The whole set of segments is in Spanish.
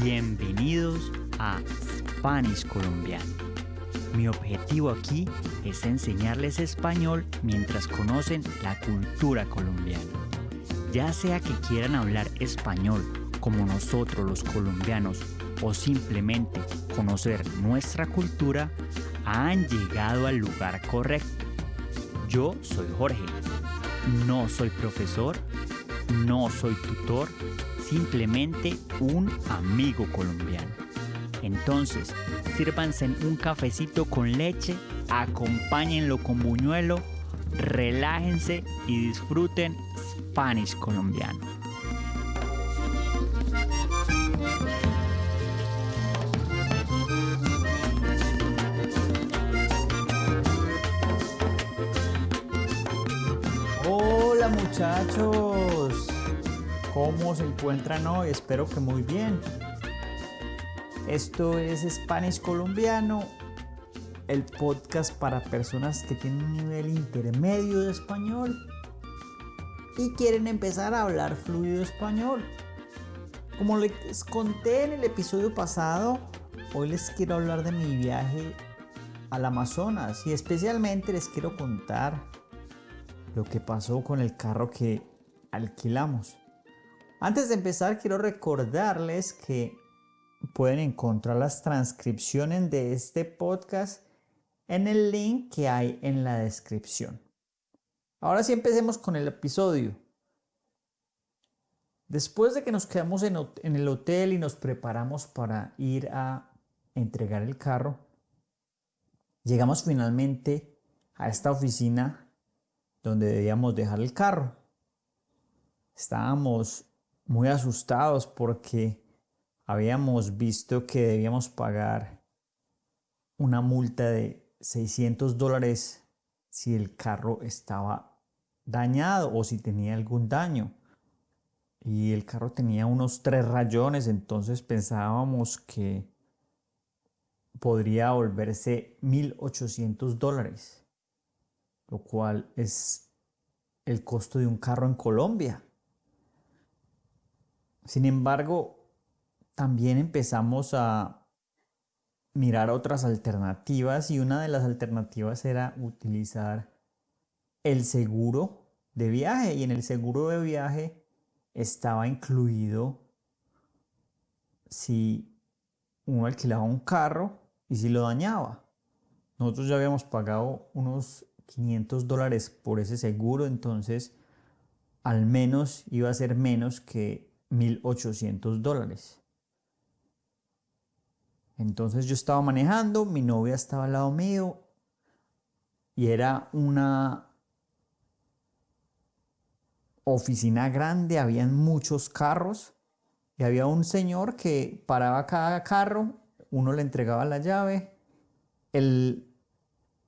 Bienvenidos a Spanish Colombiano. Mi objetivo aquí es enseñarles español mientras conocen la cultura colombiana. Ya sea que quieran hablar español como nosotros los colombianos o simplemente conocer nuestra cultura, han llegado al lugar correcto. Yo soy Jorge. No soy profesor, no soy tutor, simplemente un amigo colombiano. Entonces, sírvanse un cafecito con leche, acompáñenlo con buñuelo, relájense y disfruten Spanish Colombiano. Hola muchachos, ¿cómo se encuentran hoy? Espero que muy bien. Esto es Spanish Colombiano, el podcast para personas que tienen un nivel intermedio de español y quieren empezar a hablar fluido español. Como les conté en el episodio pasado, hoy les quiero hablar de mi viaje al Amazonas y especialmente les quiero contar lo que pasó con el carro que alquilamos. Antes de empezar, quiero recordarles que pueden encontrar las transcripciones de este podcast en el link que hay en la descripción. Ahora sí, empecemos con el episodio. Después de que nos quedamos en el hotel y nos preparamos para ir a entregar el carro, llegamos finalmente a esta oficina donde debíamos dejar el carro. Estábamos muy asustados porque habíamos visto que debíamos pagar una multa de $600 si el carro estaba dañado o si tenía algún daño. Y el carro tenía unos 3 rayones, entonces pensábamos que podría volverse $1,800, lo cual es el costo de un carro en Colombia. Sin embargo, también empezamos a mirar otras alternativas y una de las alternativas era utilizar el seguro de viaje, y en el seguro de viaje estaba incluido si uno alquilaba un carro y si lo dañaba. Nosotros ya habíamos pagado unos $500 por ese seguro, entonces al menos iba a ser menos que $1,800. Entonces yo estaba manejando, mi novia estaba al lado mío y era una oficina grande, habían muchos carros y había un señor que paraba cada carro, uno le entregaba la llave, él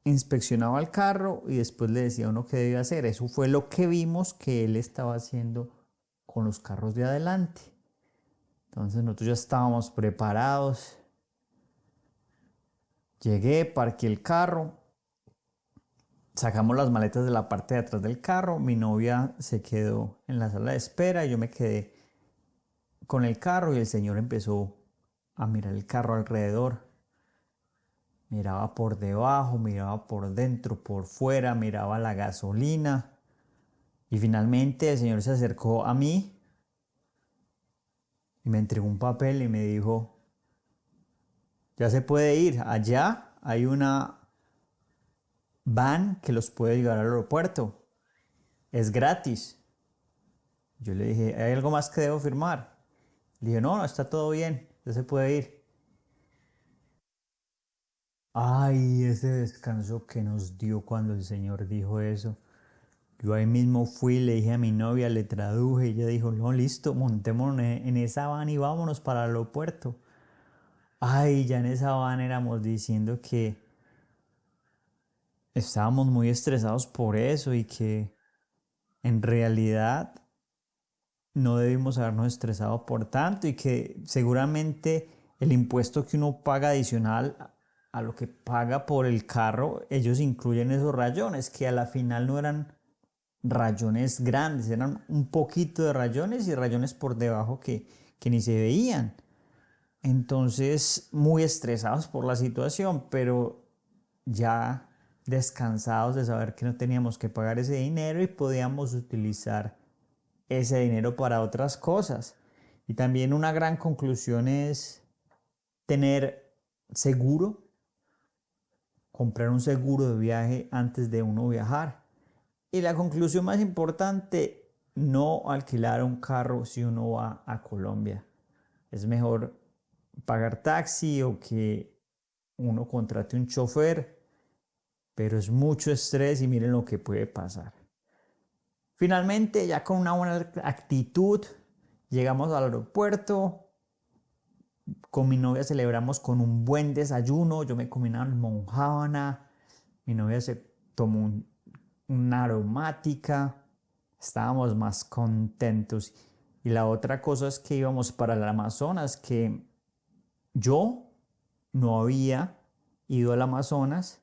inspeccionaba el carro y después le decía a uno qué debía hacer. Eso fue lo que vimos que él estaba haciendo con los carros de adelante. Entonces nosotros ya estábamos preparados. Llegué, parqué el carro, sacamos las maletas de la parte de atrás del carro, mi novia se quedó en la sala de espera y yo me quedé con el carro y el señor empezó a mirar el carro alrededor. Miraba por debajo, miraba por dentro, por fuera, miraba la gasolina y finalmente el señor se acercó a mí y me entregó un papel y me dijo: ya se puede ir, allá hay una van que los puede llevar al aeropuerto, es gratis. Yo le dije: ¿hay algo más que debo firmar? Le dije: no, está todo bien, ya se puede ir. Ay, ese descanso que nos dio cuando el señor dijo eso. Yo ahí mismo fui, le dije a mi novia, le traduje y ella dijo: no, listo, montémonos en esa van y vámonos para el aeropuerto. Ay, ya en esa van éramos diciendo que estábamos muy estresados por eso y que en realidad no debimos habernos estresado por tanto y que seguramente el impuesto que uno paga adicional a lo que paga por el carro, ellos incluyen esos rayones que a la final no eran rayones grandes, eran un poquito de rayones y rayones por debajo que ni se veían. Entonces, muy estresados por la situación, pero ya descansados de saber que no teníamos que pagar ese dinero y podíamos utilizar ese dinero para otras cosas. Y también una gran conclusión es tener seguro, comprar un seguro de viaje antes de uno viajar. Y la conclusión más importante, no alquilar un carro si uno va a Colombia. Es mejor pagar taxi o que uno contrate un chofer, pero es mucho estrés y miren lo que puede pasar. Finalmente, ya con una buena actitud, llegamos al aeropuerto. Con mi novia celebramos con un buen desayuno. Yo me comí una almojábana. Mi novia se tomó una aromática. Estábamos más contentos. Y la otra cosa es que íbamos para el Amazonas, que yo no había ido al Amazonas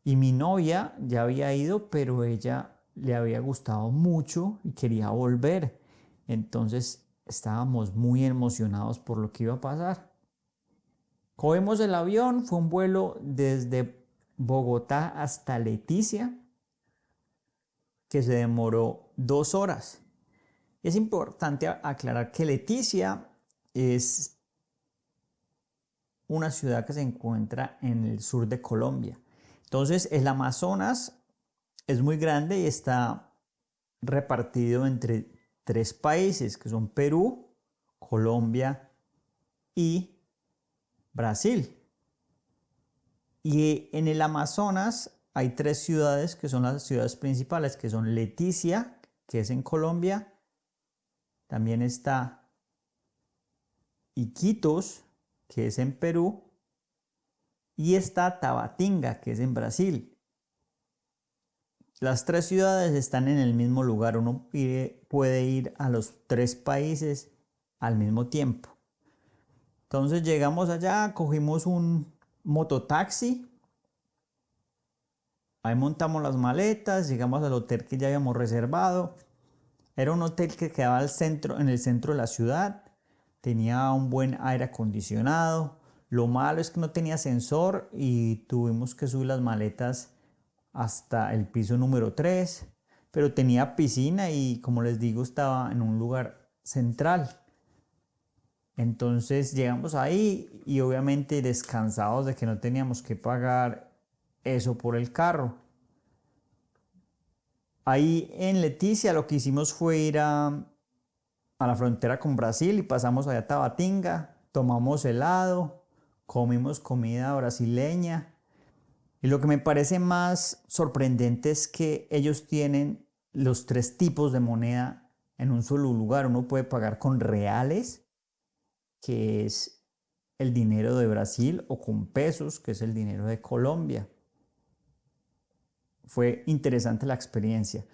y mi novia ya había ido, pero ella le había gustado mucho y quería volver. Entonces estábamos muy emocionados por lo que iba a pasar. Cogimos el avión, fue un vuelo desde Bogotá hasta Leticia, que se demoró 2 horas. Es importante aclarar que Leticia es una ciudad que se encuentra en el sur de Colombia. Entonces, el Amazonas es muy grande y está repartido entre 3 países, que son Perú, Colombia y Brasil. Y en el Amazonas hay 3 ciudades que son las ciudades principales, que son Leticia, que es en Colombia, también está Iquitos, que es en Perú, y está Tabatinga, que es en Brasil. Las 3 ciudades están en el mismo lugar, uno puede ir a los 3 países al mismo tiempo. Entonces llegamos allá, cogimos un mototaxi, ahí montamos las maletas, llegamos al hotel que ya habíamos reservado. Era un hotel que quedaba en el centro de la ciudad, tenía un buen aire acondicionado. Lo malo es que no tenía ascensor y tuvimos que subir las maletas hasta el piso número 3, pero tenía piscina y como les digo estaba en un lugar central. Entonces llegamos ahí y obviamente descansados de que no teníamos que pagar eso por el carro. Ahí en Leticia lo que hicimos fue ir a la frontera con Brasil y pasamos allá a Tabatinga, tomamos helado, comimos comida brasileña. Y lo que me parece más sorprendente es que ellos tienen los 3 tipos de moneda en un solo lugar. Uno puede pagar con reales, que es el dinero de Brasil, o con pesos, que es el dinero de Colombia. Fue interesante la experiencia.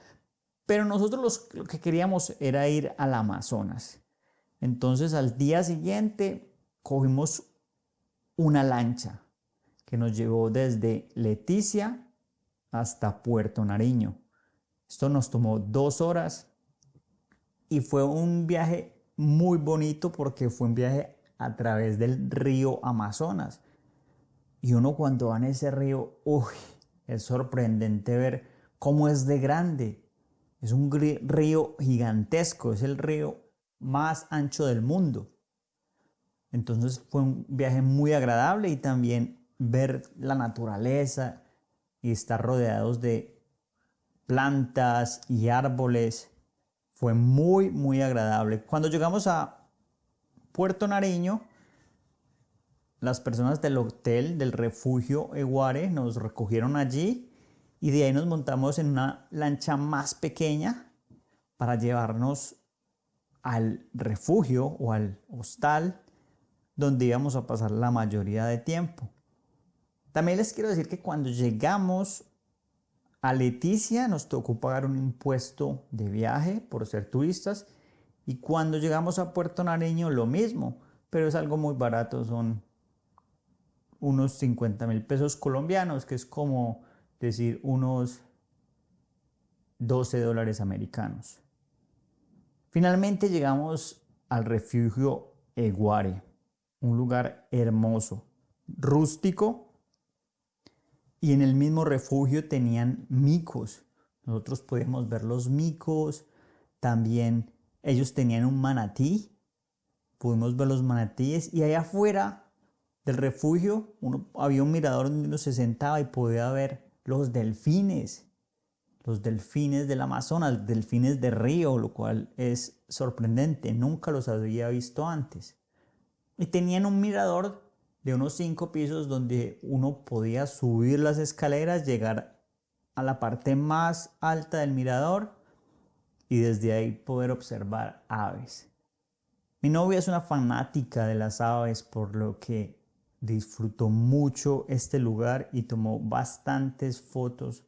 Pero nosotros lo que queríamos era ir al Amazonas. Entonces al día siguiente cogimos una lancha que nos llevó desde Leticia hasta Puerto Nariño. Esto nos tomó 2 horas y fue un viaje muy bonito porque fue un viaje a través del río Amazonas. Y uno cuando va en ese río, es sorprendente ver cómo es de grande. Es un río gigantesco, es el río más ancho del mundo. Entonces fue un viaje muy agradable y también ver la naturaleza y estar rodeados de plantas y árboles fue muy, muy agradable. Cuando llegamos a Puerto Nariño, las personas del hotel, del refugio Eguare, nos recogieron allí y de ahí nos montamos en una lancha más pequeña para llevarnos al refugio o al hostal donde íbamos a pasar la mayoría de tiempo. También les quiero decir que cuando llegamos a Leticia nos tocó pagar un impuesto de viaje por ser turistas y cuando llegamos a Puerto Nariño lo mismo, pero es algo muy barato, son unos 50.000 pesos colombianos, que es como decir unos 12 dólares americanos. Finalmente llegamos al refugio Eguare. un lugar hermoso, rústico, y en el mismo refugio tenían micos. Nosotros podíamos ver los micos, también ellos tenían un manatí, pudimos ver los manatíes, y allá afuera del refugio había un mirador donde uno se sentaba y podía ver los delfines del Amazonas, delfines de río, lo cual es sorprendente, nunca los había visto antes. Y tenían un mirador de unos 5 pisos donde uno podía subir las escaleras, llegar a la parte más alta del mirador y desde ahí poder observar aves. Mi novia es una fanática de las aves, por lo que disfrutó mucho este lugar y tomó bastantes fotos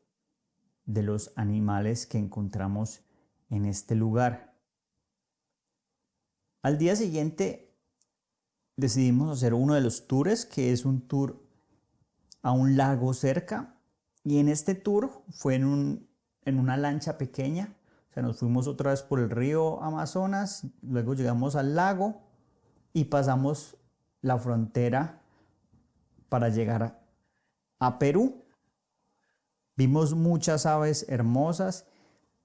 de los animales que encontramos en este lugar. Al día siguiente decidimos hacer uno de los tours, que es un tour a un lago cerca, y en este tour fue en una lancha pequeña. O sea, nos fuimos otra vez por el río Amazonas, luego llegamos al lago y pasamos la frontera para llegar a Perú. Vimos muchas aves hermosas,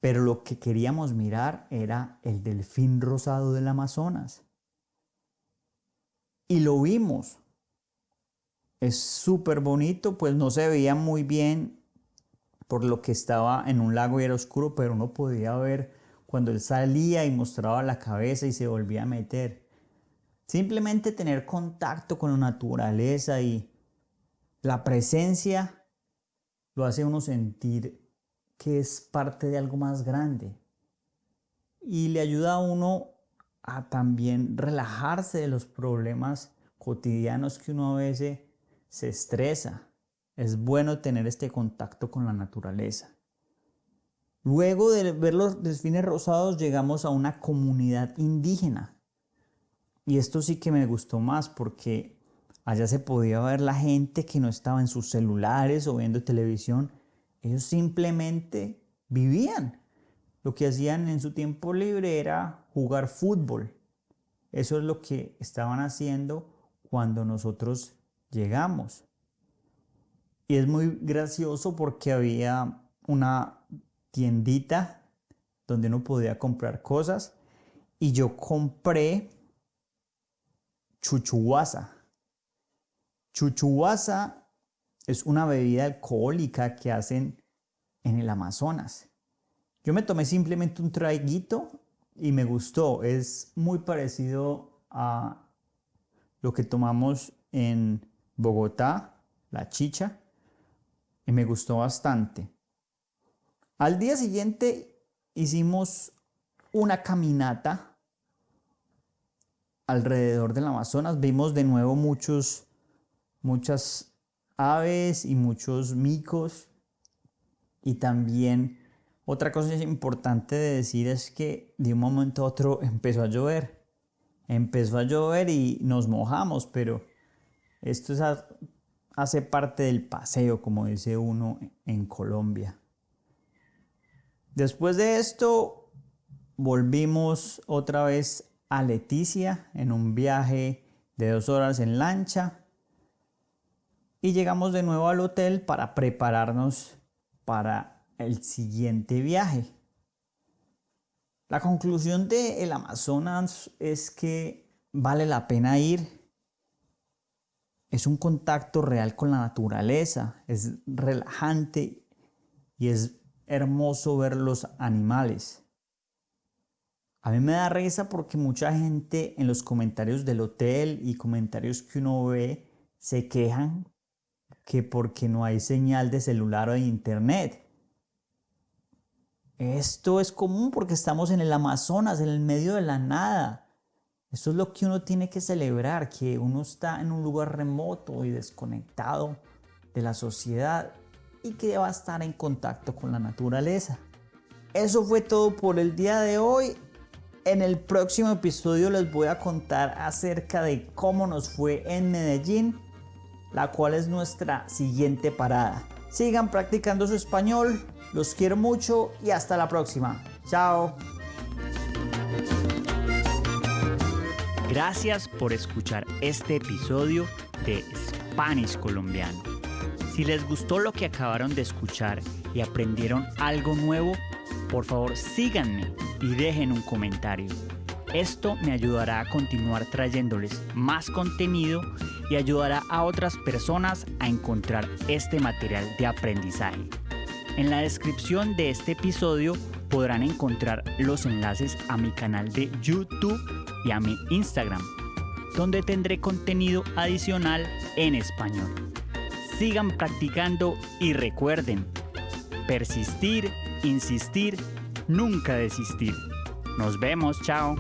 pero lo que queríamos mirar era el delfín rosado del Amazonas. Y lo vimos. Es súper bonito, pues no se veía muy bien por lo que estaba en un lago y era oscuro, pero uno podía ver cuando él salía y mostraba la cabeza y se volvía a meter. Simplemente tener contacto con la naturaleza y la presencia lo hace uno sentir que es parte de algo más grande y le ayuda a uno a también relajarse de los problemas cotidianos que uno a veces se estresa. Es bueno tener este contacto con la naturaleza. Luego de ver los delfines rosados llegamos a una comunidad indígena y esto sí que me gustó más porque allá se podía ver la gente que no estaba en sus celulares o viendo televisión. Ellos simplemente vivían. Lo que hacían en su tiempo libre era jugar fútbol. Eso es lo que estaban haciendo cuando nosotros llegamos. Y es muy gracioso porque había una tiendita donde uno podía comprar cosas y yo compré chuchuhuasa. Chuchuhuasa es una bebida alcohólica que hacen en el Amazonas. Yo me tomé simplemente un traguito y me gustó. Es muy parecido a lo que tomamos en Bogotá, la chicha, y me gustó bastante. Al día siguiente hicimos una caminata alrededor del Amazonas. Vimos de nuevo muchas aves y muchos micos. Y también otra cosa importante de decir es que de un momento a otro empezó a llover. Empezó a llover y nos mojamos, pero esto hace parte del paseo, como dice uno en Colombia. Después de esto, volvimos otra vez a Leticia en un viaje de 2 horas en lancha y llegamos de nuevo al hotel para prepararnos para el siguiente viaje. La conclusión del Amazonas es que vale la pena ir. Es un contacto real con la naturaleza, es relajante y es hermoso ver los animales. A mí me da risa porque mucha gente en los comentarios del hotel y comentarios que uno ve se quejan que porque no hay señal de celular o de internet. Esto es común porque estamos en el Amazonas, en el medio de la nada. Esto es lo que uno tiene que celebrar, que uno está en un lugar remoto y desconectado de la sociedad y que va a estar en contacto con la naturaleza. Eso fue todo por el día de hoy. En el próximo episodio les voy a contar acerca de cómo nos fue en Medellín, la cual es nuestra siguiente parada. Sigan practicando su español, los quiero mucho y hasta la próxima. Chao. Gracias por escuchar este episodio de Spanish Colombiano. Si les gustó lo que acabaron de escuchar y aprendieron algo nuevo, por favor síganme y dejen un comentario. Esto me ayudará a continuar trayéndoles más contenido y ayudará a otras personas a encontrar este material de aprendizaje. En la descripción de este episodio podrán encontrar los enlaces a mi canal de YouTube y a mi Instagram, donde tendré contenido adicional en español. Sigan practicando y recuerden, persistir, insistir, nunca desistir. Nos vemos, chao.